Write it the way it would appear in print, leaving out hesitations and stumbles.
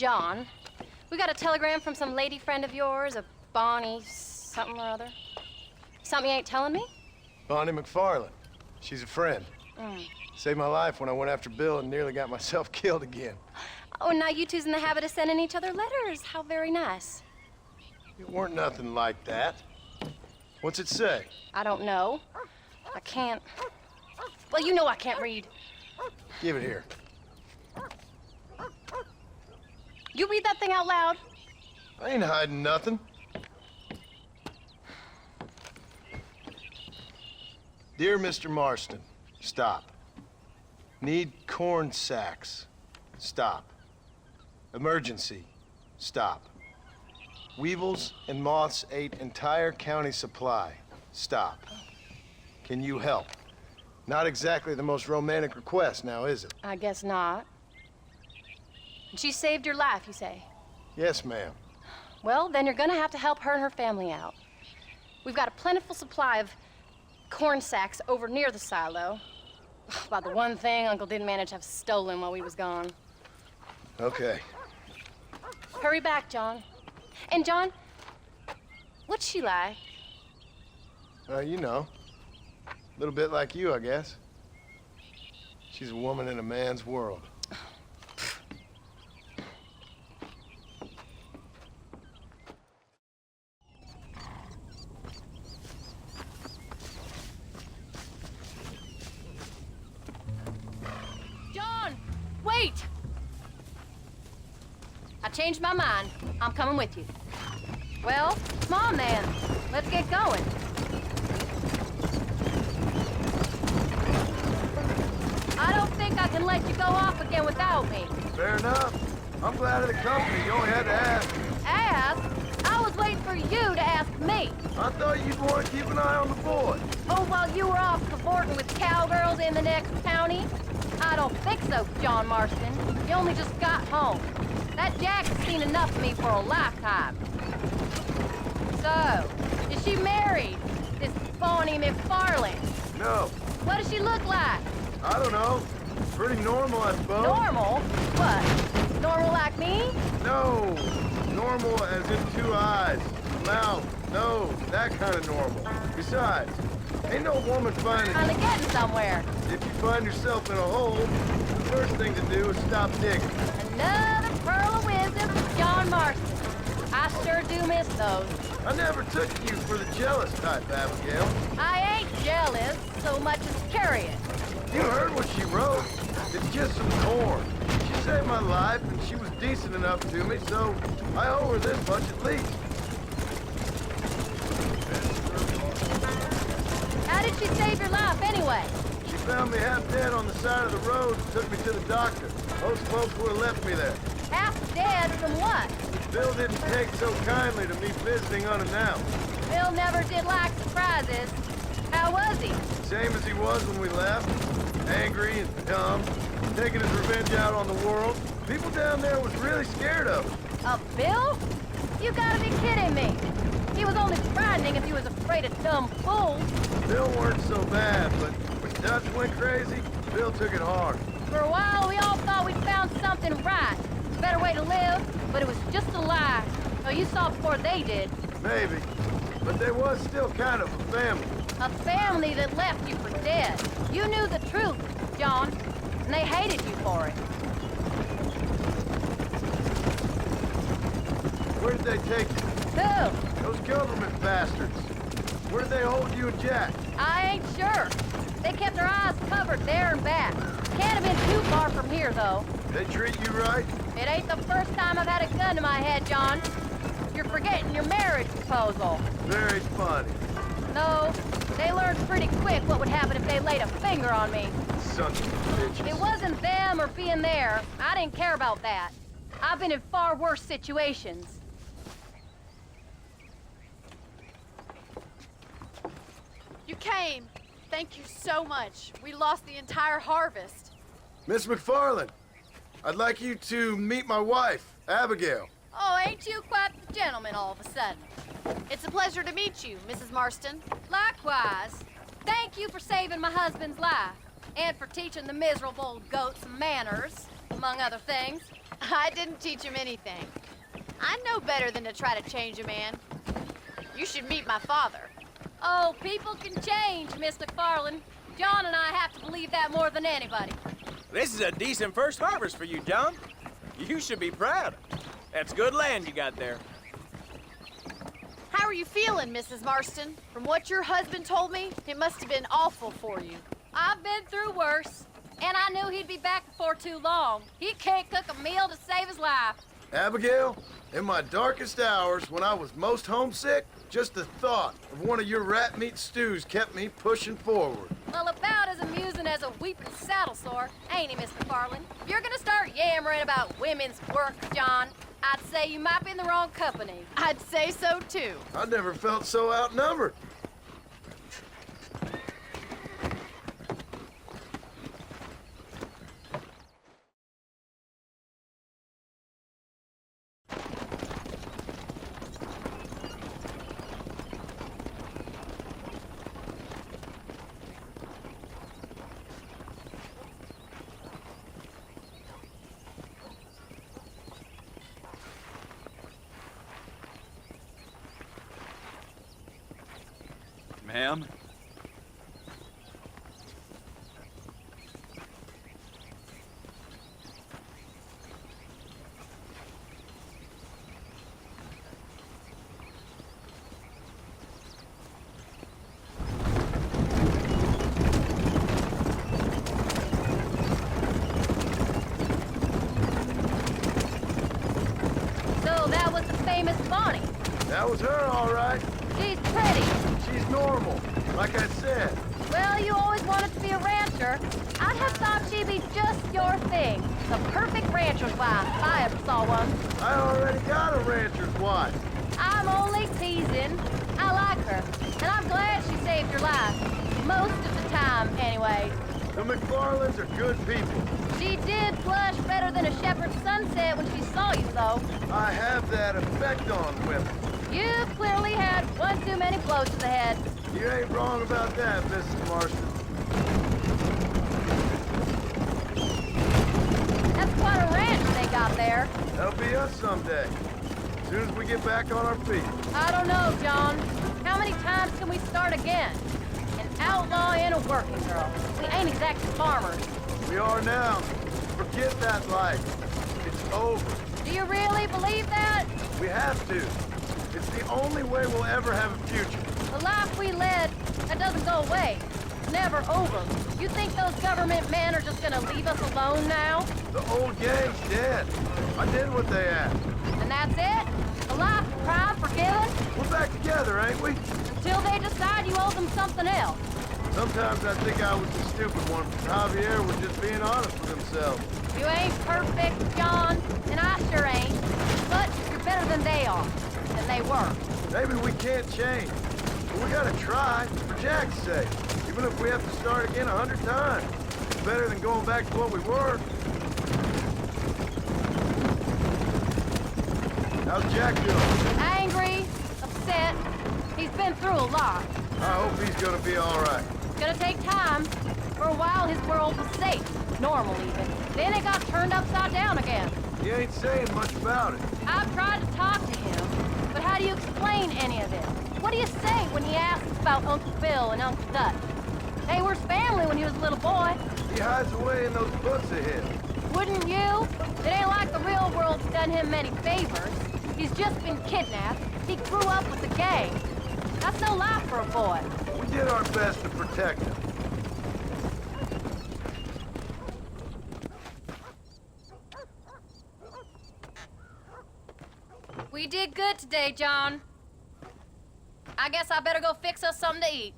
John. We got a telegram from some lady friend of yours, a Bonnie something or other. Something you ain't telling me? Bonnie McFarland. She's a friend. Mm. Saved my life when I went after Bill and nearly got myself killed again. Oh, now you two's in the habit of sending each other letters. How very nice. It weren't nothing like that. What's it say? I don't know. I can't... Well, you know I can't read. Give it here. You read that thing out loud? I ain't hiding nothing. Dear Mr. Marston, stop. Need corn sacks. Stop. Emergency. Stop. Weevils and moths ate entire county supply. Stop. Can you help? Not exactly the most romantic request now, is it? I guess not. And she saved your life, you say? Yes, ma'am. Well, then you're gonna have to help her and her family out. We've got a plentiful supply of corn sacks over near the silo. About the one thing Uncle didn't manage to have stolen while we was gone. Okay. Hurry back, John. And John, what's she like? You know. A little bit like you, I guess. She's a woman in a man's world. John, wait! I changed my mind. I'm coming with you. Well, come on then. Let's get going. I don't think I can let you go off again without me. Fair enough. I'm glad of the company. You only had to ask. Ask? I was waiting for you to ask me. I thought you'd want to keep an eye on the boy. Oh, while you were off cavorting with cowgirls in the next county? I don't think so, John Marston. You only just got home. That Jack has seen enough of me for a lifetime. So, is she married? This Bonnie McFarland? No, What does she look like? I don't know. Pretty normal, I suppose. Normal? What? Normal like me? No, normal as in 2 eyes, mouth, nose, that kind of normal. Besides, ain't no woman finding... Kinda getting somewhere. If you find yourself in a hole, the first thing to do is stop digging. Another pearl of wisdom from John Marston. I sure do miss those. I never took you for the jealous type, Abigail. I ain't jealous so much as curious. You heard what she wrote. It's just some corn. She saved my life, and she was decent enough to me, so I owe her this much at least. How did she save your life anyway? She found me half dead on the side of the road and took me to the doctor. Most folks would have left me there. Half dead from what? Bill didn't take so kindly to me visiting unannounced. Bill never did like surprises. How was he? Same as he was when we left. Angry and dumb, taking his revenge out on the world. People down there was really scared of him. Of Bill? You gotta be kidding me. He was only frightening if he was afraid of dumb fools. Bill weren't so bad, but when Dutch went crazy, Bill took it hard. For a while, we all thought we'd found something right. A better way to live, but it was just a lie. Oh, you saw before they did. Maybe, but they was still kind of a family. A family that left you for dead. You knew the truth, John, and they hated you for it. Where did they take you? Who? Those government bastards. Where did they hold you and Jack? I ain't sure. They kept their eyes covered there and back. Can't have been too far from here, though. They treat you right? It ain't the first time I've had a gun to my head, John. You're forgetting your marriage proposal. Very funny. No, they learned pretty quick what would happen if they laid a finger on me. Sons of bitches. It wasn't them or being there. I didn't care about that. I've been in far worse situations. You came. Thank you so much. We lost the entire harvest. Miss McFarland, I'd like you to meet my wife, Abigail. Oh, ain't you quite the gentleman all of a sudden? It's a pleasure to meet you, Mrs. Marston. Likewise. Thank you for saving my husband's life, and for teaching the miserable old goat some manners. among other things. I didn't teach him anything. I know better than to try to change a man. You should meet my father. Oh, people can change, Miss McFarland. John and I have to believe that more than anybody. This is a decent first harvest for you, John. You should be proud. That's good land you got there. How are you feeling, Mrs. Marston? From what your husband told me, it must have been awful for you. I've been through worse, and I knew he'd be back before too long. He can't cook a meal to save his life. Abigail, in my darkest hours, when I was most homesick, just the thought of one of your rat meat stews kept me pushing forward. Well, about as amusing as a weeping saddle sore, ain't he, Miss McFarland? If you're gonna start yammering about women's work, John, I'd say you might be in the wrong company. I'd say so too. I never felt so outnumbered. Ma'am? So that was the famous Bonnie. That was her, all right. She's pretty. She's normal, like I said. Well, you always wanted to be a rancher. I'd have thought she'd be just your thing. The perfect rancher's wife, if I ever saw one. I already got a rancher's wife. I'm only teasing. I like her, and I'm glad she saved your life. Most of the time, anyway. The McFarlands are good people. She did blush better than a shepherd's sunset when she saw you, though. I have that effect on women. You've clearly had one too many blows to the head. You ain't wrong about that, Mrs. Marston. That's quite a ranch they got there. That'll be us someday. As soon as we get back on our feet. I don't know, John. How many times can we start again? An outlaw and a working girl. We ain't exactly farmers. We are now. Forget that life. It's over. Do you really believe that? We have to. It's the only way we'll ever have a future. The life we led, that doesn't go away. It's never over. You think those government men are just gonna leave us alone now? The old gang's dead. I did what they asked. And that's it? A life of crime forgiven? We're back together, ain't we? Until they decide you owe them something else. Sometimes I think I was the stupid one. Javier was just being honest with himself. You ain't perfect, John, and I sure ain't. But you're better than they are. And they were. Maybe we can't change. But we gotta try, for Jack's sake. Even if we have to start again 100 times. It's better than going back to what we were. How's Jack doing? Angry, upset. He's been through a lot. I hope he's gonna be all right. It's gonna take time. For a while, his world was safe. Normal, even. Then it got turned upside down again. He ain't saying much about it. I've tried to talk to him, but how do you explain any of this? What do you say when he asks about Uncle Bill and Uncle Dutch? They were his family when he was a little boy. He hides away in those books of his. Wouldn't you? It ain't like the real world's done him many favors. He's just been kidnapped. He grew up with the gang. That's no life for a boy. We did our best to protect him. We did good today, John. I guess I better go fix us something to eat.